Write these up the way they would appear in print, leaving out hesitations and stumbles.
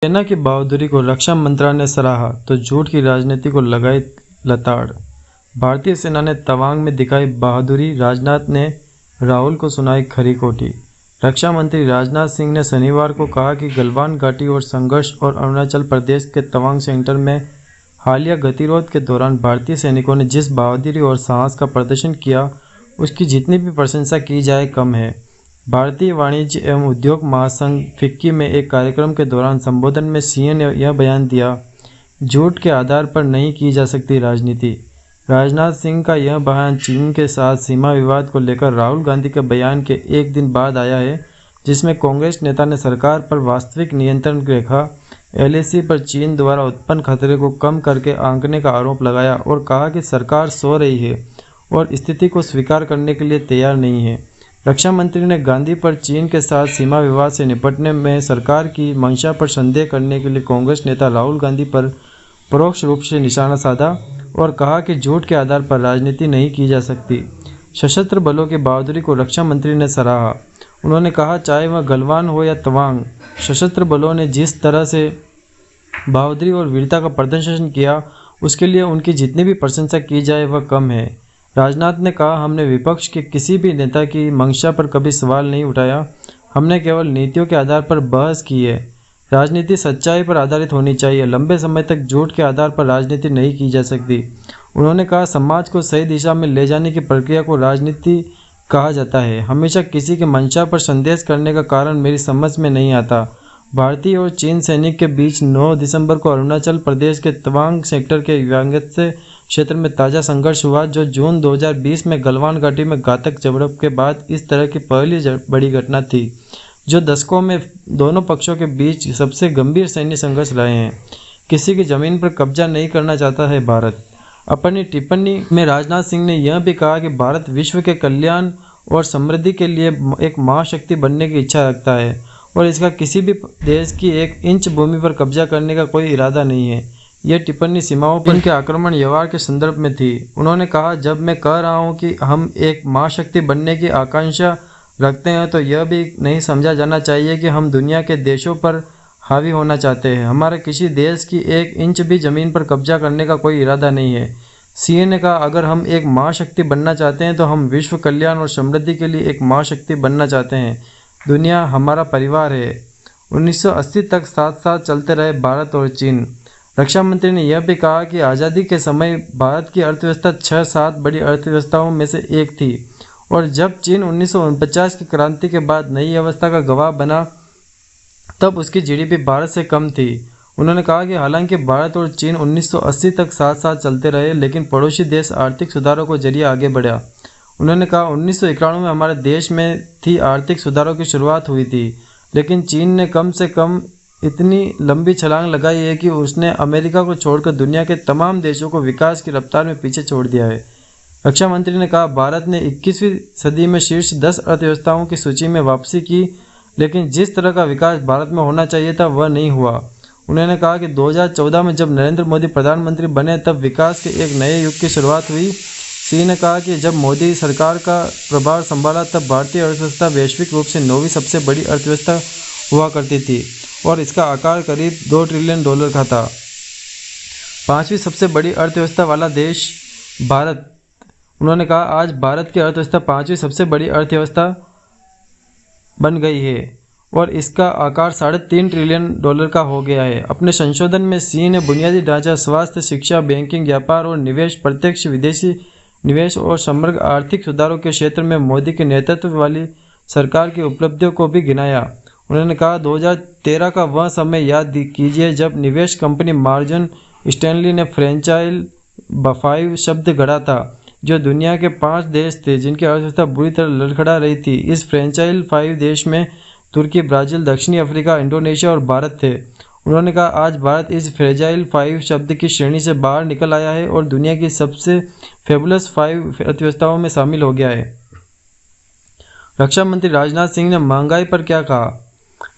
सेना की बहादुरी को रक्षा मंत्रालय ने सराहा तो झूठ की राजनीति को लगाई लताड़। भारतीय सेना ने तवांग में दिखाई बहादुरी, राजनाथ ने राहुल को सुनाई खरी खोटी। रक्षा मंत्री राजनाथ सिंह ने शनिवार को कहा कि गलवान घाटी और संघर्ष और अरुणाचल प्रदेश के तवांग सेक्टर में हालिया गतिरोध के दौरान भारतीय सैनिकों ने जिस बहादुरी और साहस का प्रदर्शन किया, उसकी जितनी भी प्रशंसा की जाए कम है। भारतीय वाणिज्य एवं उद्योग महासंघ फिक्की में एक कार्यक्रम के दौरान संबोधन में सीएम ने यह बयान दिया, झूठ के आधार पर नहीं की जा सकती राजनीति। राजनाथ सिंह का यह बयान चीन के साथ सीमा विवाद को लेकर राहुल गांधी के बयान के एक दिन बाद आया है, जिसमें कांग्रेस नेता ने सरकार पर वास्तविक नियंत्रण रेखा एलएसी पर चीन द्वारा उत्पन्न खतरे को कम करके आंकने का आरोप लगाया और कहा कि सरकार सो रही है और स्थिति को स्वीकार करने के लिए तैयार नहीं है। रक्षा मंत्री ने गांधी पर चीन के साथ सीमा विवाद से निपटने में सरकार की मंशा पर संदेह करने के लिए कांग्रेस नेता राहुल गांधी पर परोक्ष रूप से निशाना साधा और कहा कि झूठ के आधार पर राजनीति नहीं की जा सकती। सशस्त्र बलों की बहादुरी को रक्षा मंत्री ने सराहा। उन्होंने कहा, चाहे वह गलवान हो या तवांग, सशस्त्र बलों ने जिस तरह से बहादुरी और वीरता का प्रदर्शन किया, उसके लिए उनकी जितनी भी प्रशंसा की जाए वह कम है। राजनाथ ने कहा, हमने विपक्ष के किसी भी नेता की मंशा पर कभी सवाल नहीं उठाया, हमने केवल नीतियों के आधार पर बहस की है। राजनीति सच्चाई पर आधारित होनी चाहिए, लंबे समय तक झूठ के आधार पर राजनीति नहीं की जा सकती। उन्होंने कहा, समाज को सही दिशा में ले जाने की प्रक्रिया को राजनीति कहा जाता है। हमेशा किसी की मंशा पर संदेश करने का कारण मेरी समझ में नहीं आता। भारतीय और चीन सैनिक के बीच 9 दिसंबर को अरुणाचल प्रदेश के तवांग सेक्टर के व्यंग्य क्षेत्र में ताज़ा संघर्ष हुआ, जो जून 2020 में गलवान घाटी में घातक झड़प के बाद इस तरह की पहली बड़ी घटना थी, जो दशकों में दोनों पक्षों के बीच सबसे गंभीर सैन्य संघर्ष रहे हैं। किसी की जमीन पर कब्जा नहीं करना चाहता है भारत। अपनी टिप्पणी में राजनाथ सिंह ने यह भी कहा कि भारत विश्व के कल्याण और समृद्धि के लिए एक महाशक्ति बनने की इच्छा रखता है और इसका किसी भी देश की 1 इंच भूमि पर कब्जा करने का कोई इरादा नहीं है। यह टिप्पणी सीमाओं पर इनके आक्रमण व्यवहार के संदर्भ में थी। उन्होंने कहा, जब मैं कह रहा हूं कि हम एक महाशक्ति बनने की आकांक्षा रखते हैं, तो यह भी नहीं समझा जाना चाहिए कि हम दुनिया के देशों पर हावी होना चाहते हैं। हमारा किसी देश की 1 इंच भी ज़मीन पर कब्जा करने का कोई इरादा नहीं है। सीएम ने कहा, अगर हम एक महाशक्ति बनना चाहते हैं तो हम विश्व कल्याण और समृद्धि के लिए एक महाशक्ति बनना चाहते हैं। दुनिया हमारा परिवार है। 1980 तक साथ साथ चलते रहे भारत और चीन। रक्षा मंत्री ने यह भी कहा कि आज़ादी के समय भारत की अर्थव्यवस्था 6-7 बड़ी अर्थव्यवस्थाओं में से एक थी और जब चीन 1949 की क्रांति के बाद नई अवस्था का गवाह बना, तब उसकी जीडीपी भारत से कम थी। उन्होंने कहा कि हालांकि भारत और चीन 1980 तक साथ साथ चलते रहे, लेकिन पड़ोसी देश आर्थिक सुधारों के जरिए आगे बढ़ा। उन्होंने कहा, 1991 में हमारे देश में थी आर्थिक सुधारों की शुरुआत हुई थी, लेकिन चीन ने कम से कम इतनी लंबी छलांग लगाई है कि उसने अमेरिका को छोड़कर दुनिया के तमाम देशों को विकास की रफ्तार में पीछे छोड़ दिया है। रक्षा मंत्री ने कहा, भारत ने 21वीं सदी में शीर्ष 10 अर्थव्यवस्थाओं की सूची में वापसी की, लेकिन जिस तरह का विकास भारत में होना चाहिए था वह नहीं हुआ। उन्होंने कहा कि 2014 में जब नरेंद्र मोदी प्रधानमंत्री बने, तब विकास के एक नए युग की शुरुआत हुई। सिंह ने कहा कि जब मोदी सरकार का प्रभार संभाला, तब भारतीय अर्थव्यवस्था वैश्विक रूप से 9वीं सबसे बड़ी अर्थव्यवस्था हुआ करती थी और इसका आकार करीब $2 ट्रिलियन का था। 5वीं सबसे बड़ी अर्थव्यवस्था वाला देश भारत। उन्होंने कहा, आज भारत की अर्थव्यवस्था 5वीं सबसे बड़ी अर्थव्यवस्था बन गई है और इसका आकार $3.5 ट्रिलियन का हो गया है। अपने संशोधन में सिंह ने बुनियादी ढांचा, स्वास्थ्य, शिक्षा, बैंकिंग, व्यापार और निवेश, प्रत्यक्ष विदेशी निवेश और समग्र आर्थिक सुधारों के क्षेत्र में मोदी के नेतृत्व वाली सरकार की उपलब्धियों को भी गिनाया। उन्होंने कहा, 2013 का वह समय याद कीजिए जब निवेश कंपनी मॉर्गन स्टैनली ने फ्रेंचाइल 5 शब्द गढ़ा था, जो दुनिया के 5 देश थे जिनकी अर्थव्यवस्था बुरी तरह लड़खड़ा रही थी। इस फ्रेंचाइल 5 देश में तुर्की, ब्राज़ील, दक्षिणी अफ्रीका, इंडोनेशिया और भारत थे। उन्होंने कहा, आज भारत इस फ्रेजाइल 5 शब्द की श्रेणी से बाहर निकल आया है और दुनिया की सबसे फेबुलस 5 अर्थव्यवस्थाओं में शामिल हो गया है। रक्षा मंत्री राजनाथ सिंह ने महंगाई पर क्या कहा?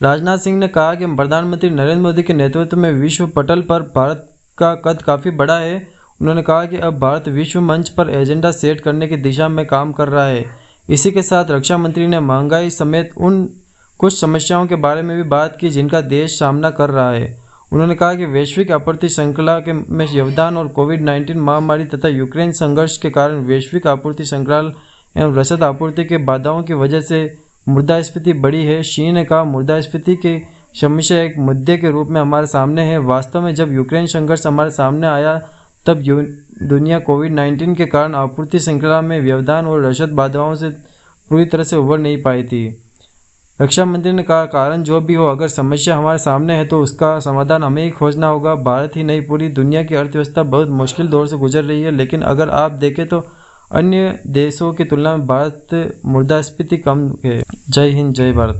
राजनाथ सिंह ने कहा कि प्रधानमंत्री नरेंद्र मोदी के नेतृत्व में विश्व पटल पर भारत का कद काफ़ी बड़ा है। उन्होंने कहा कि अब भारत विश्व मंच पर एजेंडा सेट करने की दिशा में काम कर रहा है। इसी के साथ रक्षा मंत्री ने महंगाई समेत उन कुछ समस्याओं के बारे में भी बात की जिनका देश सामना कर रहा है। उन्होंने कहा कि वैश्विक आपूर्ति श्रृंखला के में योगदान और कोविड-19 महामारी तथा यूक्रेन संघर्ष के कारण वैश्विक आपूर्ति श्रृंखला एवं रसद आपूर्ति के बाधाओं की वजह से मुद्रास्फीति बढ़ी है। शी ने कहा, मुद्रास्फीति की समस्या एक मुद्दे के रूप में हमारे सामने है। वास्तव में जब यूक्रेन संघर्ष हमारे सामने आया तब दुनिया कोविड-19 के कारण आपूर्ति श्रृंखला में व्यवधान और रसद बाधाओं से पूरी तरह से उभर नहीं पाई थी। रक्षा मंत्री ने कहा, कारण जो भी हो, अगर समस्या हमारे सामने है तो उसका समाधान हमें ही खोजना होगा। भारत ही नहीं, पूरी दुनिया की अर्थव्यवस्था बहुत मुश्किल दौर से गुजर रही है, लेकिन अगर आप देखें तो अन्य देशों की तुलना में भारत मुद्रास्फीति कम है। जय हिंद, जय भारत।